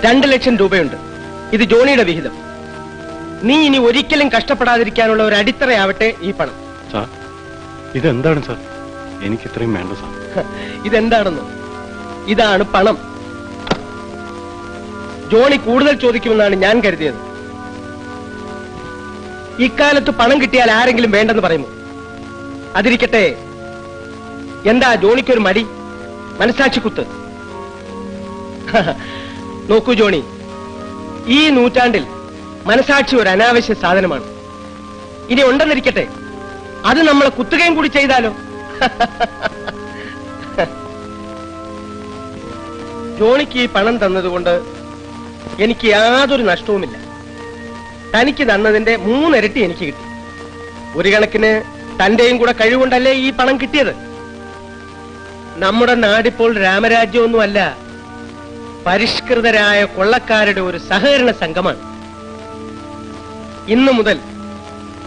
2 ലക്ഷം രൂപയുണ്ട്. ഇത് ജോണിയുടെ വിഹിതം. നീ ഇനി ഒരിക്കലും കഷ്ടപ്പെടാതിരിക്കാനുള്ള ഒരു അടിത്തറയാവട്ടെ ഈ പണം. സാർ, ഇതെന്താണ് സാർ? എനിക്ക് ഇത്രയും വേണ്ട സാർ. ഇതെന്താണെന്നോ? ഇതാണ് പണം. ജോണി കൂടുതൽ ചോദിക്കുമെന്നാണ് ഞാൻ കരുതിയത്. ഇക്കാലത്ത് പണം കിട്ടിയാൽ ആരെങ്കിലും വേണ്ടെന്ന് പറയുമോ? അതിരിക്കട്ടെ, എന്താ ജോണിക്കൊരു മടി? മനസാക്ഷിക്കുത്ത്. നോക്കൂ ജോണി, ഈ നൂറ്റാണ്ടിൽ മനസാക്ഷി ഒരു അനാവശ്യ സാധനമാണ്. ഇനി ഉണ്ടെന്നിരിക്കട്ടെ, അത് നമ്മളെ കുത്തുകയും കൂടി ചെയ്താലോ? ജോണിക്ക് ഈ പണം തന്നതുകൊണ്ട് എനിക്ക് യാതൊരു നഷ്ടവുമില്ല. തനിക്ക് തന്നതിന്റെ 3 ഇരട്ടി എനിക്ക് കിട്ടി. ഒരു കണക്കിന് തന്റെയും കൂടെ കഴിവുകൊണ്ടല്ലേ ഈ പണം കിട്ടിയത്. നമ്മുടെ നാടിപ്പോൾ രാമരാജ്യമൊന്നുമല്ല, പരിഷ്കൃതരായ കൊള്ളക്കാരുടെ ഒരു സഹകരണ സംഘമാണ്. ഇന്നു മുതൽ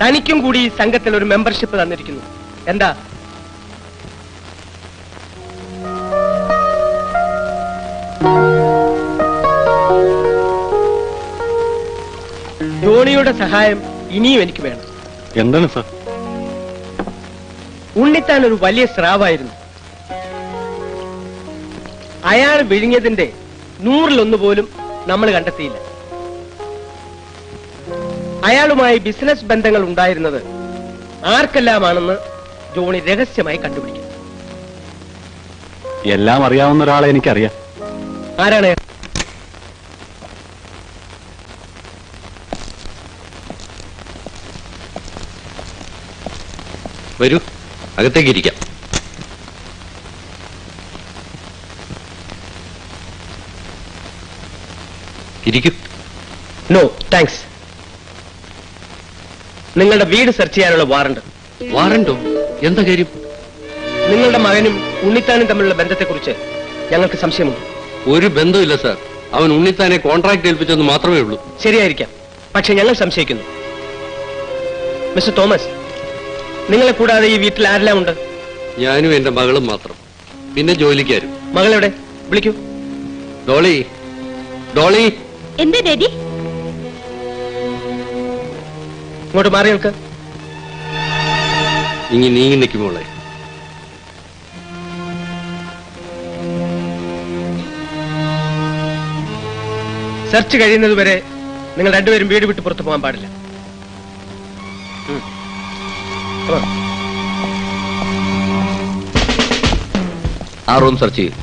തനിക്കും കൂടി ഈ സംഘത്തിൽ ഒരു മെമ്പർഷിപ്പ് തന്നിരിക്കുന്നു. എന്താ? ജോണിയുടെ സഹായം ഇനിയും എനിക്ക് വേണം. എന്താണ് സാർ? ഉണ്ണിത്താൻ ഒരു വലിയ സ്രാവായിരുന്നു. അയാൾ വിഴുങ്ങിയതിന്റെ 100-1 പോലും നമ്മൾ കണ്ടെത്തിയില്ല. അയാളുമായി ബിസിനസ് ബന്ധങ്ങൾ ഉണ്ടായിരുന്നത് ആർക്കെല്ലാമാണെന്ന് ജോണി രഹസ്യമായി കണ്ടുപിടിക്കും. എല്ലാം അറിയാവുന്ന ഒരാളെ എനിക്കറിയാം. ആരാണ്? വരൂ, അകത്തേക്ക് ഇരിക്കാം. ഇരിക്കൂ. No thanks. നിങ്ങളുടെ വീട് സെർച്ച് ചെയ്യാനുള്ള വാറണ്ട്. വാറണ്ടോ? എന്താ കാര്യം? നിങ്ങളുടെ മകനും ഉണ്ണിത്താനും തമ്മിലുള്ള ബന്ധത്തെക്കുറിച്ച് ഞങ്ങൾക്ക് സംശയമുണ്ട്. ഒരു ബന്ധമില്ല സാർ. അവൻ ഉണ്ണിത്താനെ കോൺട്രാക്ട് ഏൽപ്പിച്ചെന്ന് മാത്രമേ ഉള്ളൂ. ശരിയായിരിക്കാം, പക്ഷെ ഞങ്ങൾ സംശയിക്കുന്നു. മിസ്റ്റർ തോമസ്, നിങ്ങളെ കൂടാതെ ഈ വീട്ടിൽ ആരെല്ലാം ഉണ്ട്? ഞാനും എന്റെ മകളും മാത്രം, പിന്നെ ജോലിക്കാരും. മകളെവിടെ? വിളിക്കൂ. ഡോളി, ഡോളി. എന്താ ഡാഡി? ഇങ്ങോട്ട് മാറി നിൽക്ക്. ഇനി നീങ്ങി നിൽക്കുമോളെ. സെർച്ച് കഴിയുന്നതുവരെ നിങ്ങൾ രണ്ടുപേരും വീട് വിട്ട് പുറത്തു പോകാൻ പാടില്ല. ആ റൂം സെർച്ച് ചെയ്യും.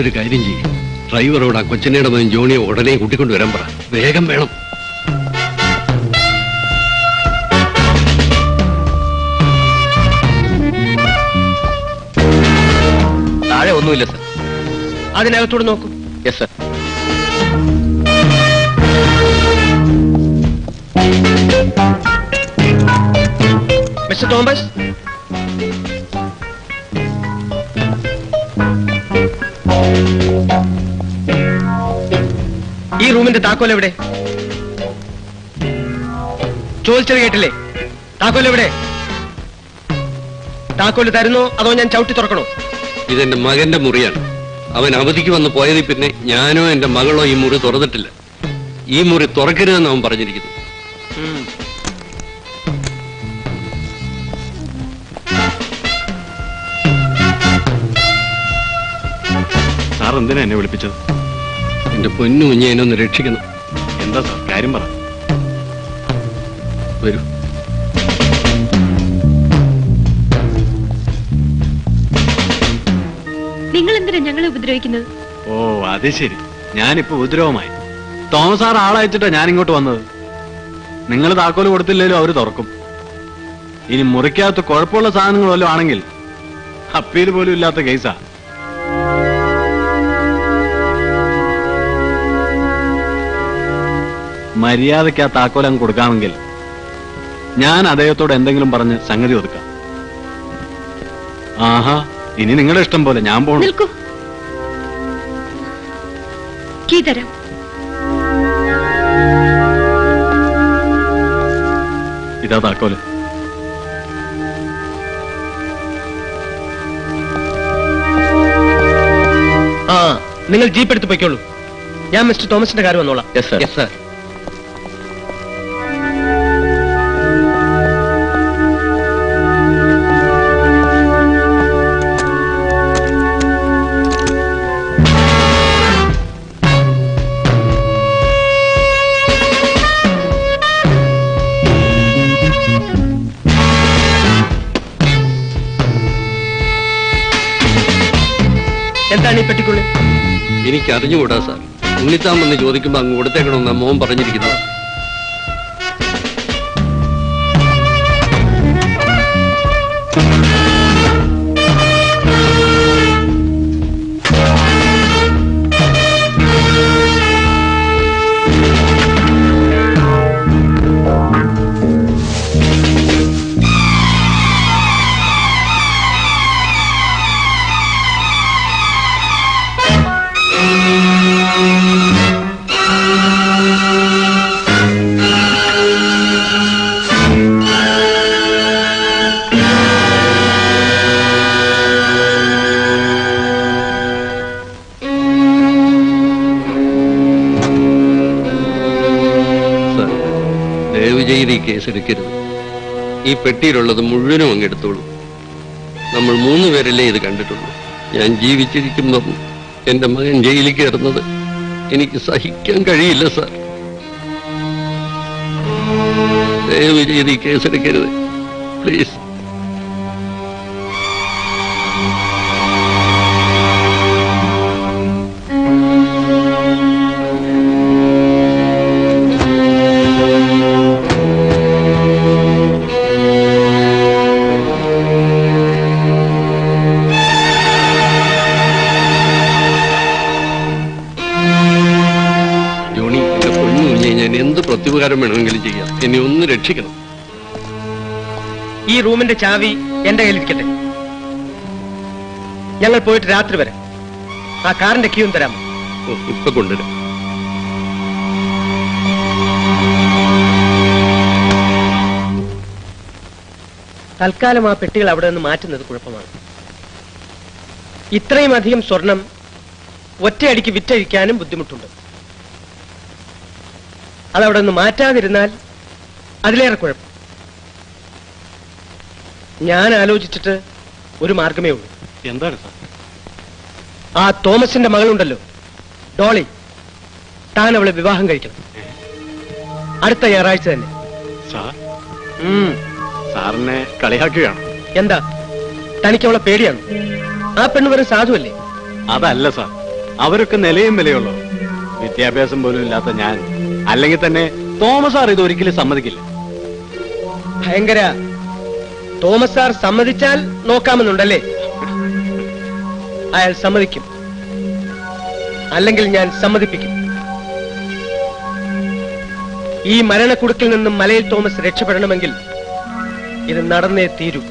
ഒരു കാര്യം ചെയ്യും, ഡ്രൈവറോട് ആ കൊച്ചനയുടെ മകൻ ജോണിയെ ഉടനെ കൂട്ടിക്കൊണ്ടുവരാൻ പറ. വേഗം വേണം. താഴെ ഒന്നുമില്ല സർ. അതിനകത്തോട് നോക്കൂ. Yes sir. മിസ്റ്റർ തോമസ്, ഈ റൂമിന്റെ താക്കോൽ എവിടെ? ചോദിച്ചത് കേട്ടില്ലേ? താക്കോൽ എവിടെ? താക്കോല് തരുന്നോ അതോ ഞാൻ ചവിട്ടി തുറക്കണോ? ഇതെന്റെ മകന്റെ മുറിയാണ്. അവൻ അവധിക്ക് വന്ന് പോയതിൽ പിന്നെ ഞാനോ എന്റെ മകളോ ഈ മുറി തുറന്നിട്ടില്ല. ഈ മുറി തുറക്കരുതെന്ന് അവൻ പറഞ്ഞിരിക്കുന്നു. സാർ എന്തിനാ എന്നെ വിളിപ്പിച്ചത്? എന്റെ പൊന്നു കുഞ്ഞെ, എന്നെ ഒന്ന് രക്ഷിക്കണം. എന്താ സാർ കാര്യം? പറ. വരൂ. നിങ്ങൾ എന്തിനാ ഞങ്ങളെ ഉപദ്രവിക്കുന്നത്? ഓ അത് ശരി, ഞാനിപ്പോ ഉപദ്രവമായി. തോമസ് സാർ ആളയച്ചിട്ടാ ഞാൻ ഇങ്ങോട്ട് വന്നത്. നിങ്ങൾ താക്കോല് കൊടുത്തില്ലേലും അവര് തുറക്കും. ഇനി മുറിക്കകത്ത് കുഴപ്പമുള്ള സാധനങ്ങൾ വല്ലതും ആണെങ്കിൽ അപ്പീൽ പോലും ഇല്ലാത്ത കേസാ. മര്യാദയ്ക്ക് ആ താക്കോലം കൊടുക്കാമെങ്കിൽ ഞാൻ അദ്ദേഹത്തോട് എന്തെങ്കിലും പറഞ്ഞ് സംഗതി ഒതുക്കാം. ആഹാ, ഇനി നിങ്ങളുടെ ഇഷ്ടം പോലെ ഞാൻ പോണു. നിൽക്കൂ. കീ തരാം. ഇതാ താക്കോല്. ആ, നിങ്ങൾ ജീപ്പ് എടുത്ത് പൊയ്ക്കോളൂ. ഞാൻ മിസ്റ്റർ തോമസിന്റെ കാര്യം വന്നോളാം. Yes sir. എന്താണ് ഈ പെട്ടിക്കുള്ളിൽ? എനിക്ക് അറിഞ്ഞുകൂടാ സാർ. ഉണ്ണിത്താൻ വന്ന് ചോദിക്കുമ്പോ അങ്ങ് കൊടുത്തേക്കണമെന്നാ മോൻ പറഞ്ഞിരിക്കുന്നത്. ദയവ് ചെയ്ത് ഈ കേസ് എടുക്കരുത്. ഈ പെട്ടിയിലുള്ളത് മുഴുവനും അങ്ങ് എടുത്തോളൂ. നമ്മൾ 3 പേരല്ലേ ഇത് കണ്ടിട്ടുള്ളൂ. ഞാൻ ജീവിച്ചിരിക്കുമ്പം എന്റെ മകൻ ജയിലിൽ കയറുന്നത് എനിക്ക് സഹിക്കാൻ കഴിയില്ല സാർ. ദയവ് ചെയ്ത് ഈ കേസ് എടുക്കരുത് പ്ലീസ്. ഞാൻ എന്ത് പ്രത്യുപകാരം വേണമെങ്കിലും ചെയ്യാം. എന്നെ ഒന്ന് രക്ഷിക്കണം. ഈ റൂമിന്റെ ചാവി എന്റെ കയ്യിലിരിക്കട്ടെ. ഞങ്ങൾ പോയിട്ട് രാത്രി വരെ. ആ കാറിന്റെ കീയും തരാമോ? ഇപ്പൊ കൊണ്ടുവരാം. തൽക്കാലം ആ പെട്ടികൾ അവിടെ നിന്ന് മാറ്റുന്നത് കുഴപ്പമാണ്. ഇത്രയും അധികം സ്വർണം ഒറ്റയടിക്ക് വിറ്റഴിക്കാനും ബുദ്ധിമുട്ടുണ്ട്. അതവിടെ നിന്ന് മാറ്റാതിരുന്നാൽ അതിലേറെ കുഴപ്പം. ഞാൻ ആലോചിച്ചിട്ട് ഒരു മാർഗമേ ഉള്ളൂ. എന്താണ് സാർ? ആ തോമസിന്റെ മകളുണ്ടല്ലോ, ഡോളി, താൻ അവളെ വിവാഹം കഴിക്കണം. അടുത്ത ഞായറാഴ്ച തന്നെ. സാർ, സാറിനെ കളിയാക്കുകയാണ്. എന്താ, തനിക്ക് അവളെ പേടിയാണ്? ആ പെണ്ണ് വെറും സാധുവല്ലേ? അതല്ല സാർ, അവരൊക്കെ നിലയും വിലയുള്ളൂ. വിദ്യാഭ്യാസം പോലും ഇല്ലാത്ത ഞാൻ, അല്ലെങ്കിൽ തന്നെ തോമസ് സാർ ഇത് ഒരിക്കലും സമ്മതിക്കില്ല. ഭയങ്കര. തോമസ് സാർ സമ്മതിച്ചാൽ നോക്കാമെന്നുണ്ടല്ലേ? അയാൾ സമ്മതിക്കും, അല്ലെങ്കിൽ ഞാൻ സമ്മതിപ്പിക്കും. ഈ മരണക്കുടുക്കിൽ നിന്നും മലയിൽ തോമസ് രക്ഷപ്പെടണമെങ്കിൽ ഇത് നടന്നേ തീരൂ.